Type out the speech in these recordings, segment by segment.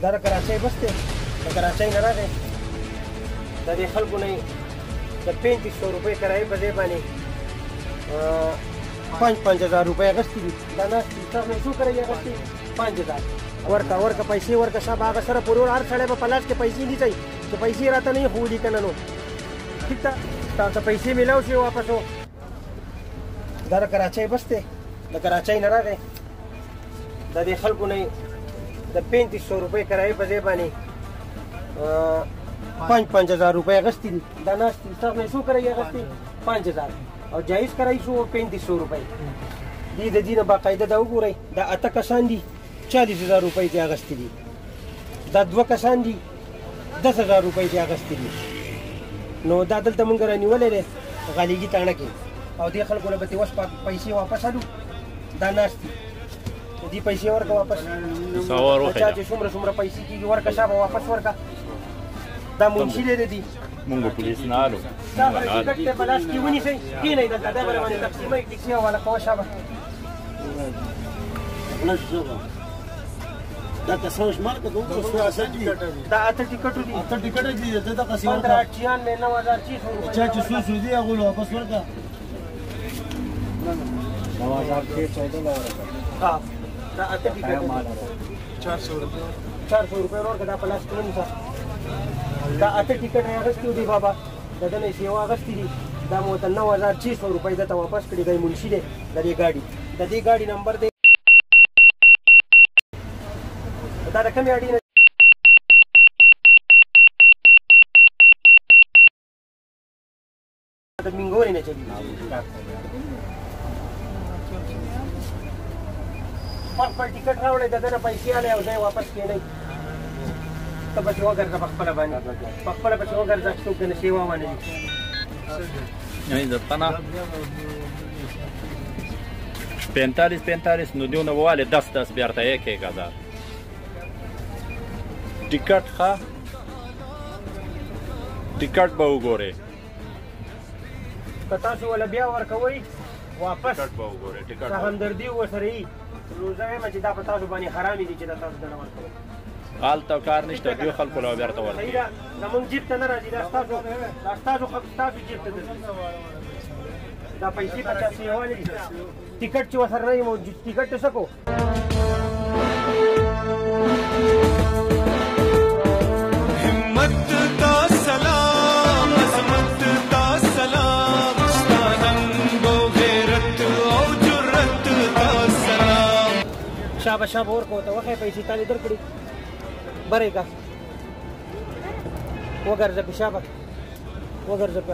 دا د کراچۍ بس دی د کراچۍ نه راغی د دې خلکو نه د 3500 روپۍ کرایې په ځای باندې 5,000 روپۍ اخیستي دي دا ناست دي تاسو څو کرایې اخیستې 5,000 ورکه پیسې ورکه صاحب هغه سره پورې هر سړی به په لاس کې پیسې نیسئ چې پیسې راته نه یې ښودي که نه نو ټیک ده تاسو ته پیسې میلاو شي واپس و دا د کراچۍ بس دی د کراچۍ نه راغی د دې خلکو نه د 3500 روپۍ کرایې په ځای باندې 5,000 روپۍ اخیستي دي دا ناست دي تاسو نه څو کرایې اخیستې 5,000 او جایز کرایې شو 3500 روپۍ دې د دې نه باقاعده دا وګورئ دا 8 کسان دي 40,000 روپۍ دې اخیستي دي دا 2 کسان دي 10,000 روپۍ دې اخیستي دي نو دا دلته مونږ رانیولی دی غالیګي تاڼه کې او دې خلکو له به تې اوس پیسې واپس اړو دا ناست دي دې پیسې ورکړه واپس چا چې څومره پیسې کېږي ورکړه شابه واپس ورکړه دا منشي دی د دې مونږ پولیس نه الو دا به ټکټ دی په لاس کې ونیسئ کښېنئ دلته دا به باندې تقسیمئ ټیکسي حواله کوه شابه دا کسان شمار که دوم کو سیاست دي دا 8 ټیکټو دي 8 ټیکټ دي دا قسم 15,96 9,600 چا چې سو دي هغه واپس ورکړه 9,614 ها دا 8 ټیکټ 400 روپۍ ورکړه دا په لاس کې ونیسه دا 8 ټیکټ یې اخیستي دي بابا د ده نه یې سیوا اخیستي دي دا مو ورته 9,600 روپۍ دته واپس کړي دی منشي دی د دې ګاډي د دې ګاډي نمبر دی دا د کومې اډې نه د مینګورې نه چلېږي خپل ټیکټ راوړئ د ده نه پیسې الی او ځای واپس کښېنئ ته پسې وګرځه په خپله باندې په خپله پسې وګرځه چې څوک دنه سیوا ونه وي 45 نو دیونه بوالی 10 بیرته یک 1,000 ټیکټ ښه ټیکټ به وګورئ که تاسو وله بیا ورکوئ واپس ټیکټ به وګورئ ټیکټ که همدردي ورسره وي نو زه وایم چې دا په تاسو باندې حرامې دي چې دا تاسو دنه ورکوئ هلته کار نشته دوی خلکو له بیرته صحیح ورکوي ده زمونږ جیب ته نه راځي دا ستاسو جیب ته ځي دا پیسې په چا سیوالې دي ټیکټ چې ورسره نه وي موجود ټیکټ ته څه کو شابه ورکو ته وښیه پیسې تالې درکړي بری کا وګرځه پې شابه وګرځه پې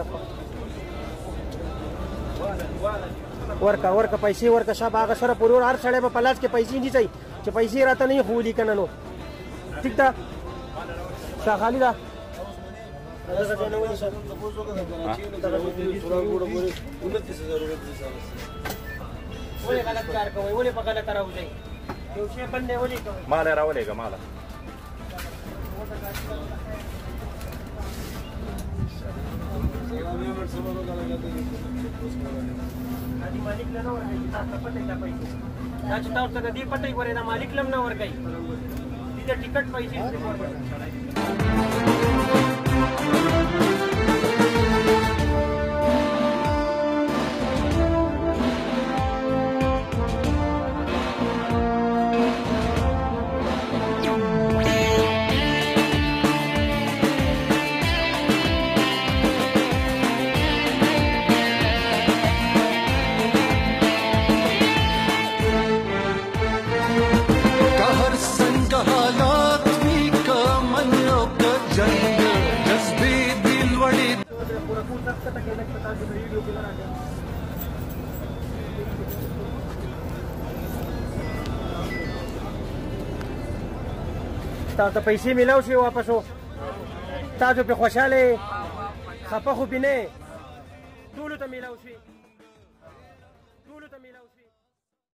ورکه پیسې ورکه شابه هغه سره پورې هر سړی به په لاس کې پیسې نیسئ چې پیسې راته نه یې ښودي که نه نو ټیک ده ښاغلي ده ولې غلط کار کوئ ولې په غلطه راوځئ یو شی بل دی ولې کوئ ماله راولېږه ماله مالک له نه ورکوي تاسو ته پته دا پیسې دا چې تاسو ته د دې پته یې ګورئ دا مالک له هم نه ورکوي دې د ټیکټ پیسې تاسو ته پیسې میلاو شي واپس و تاسو پې خوشحاله خفه خو پې نه ټولو ته میلاو شي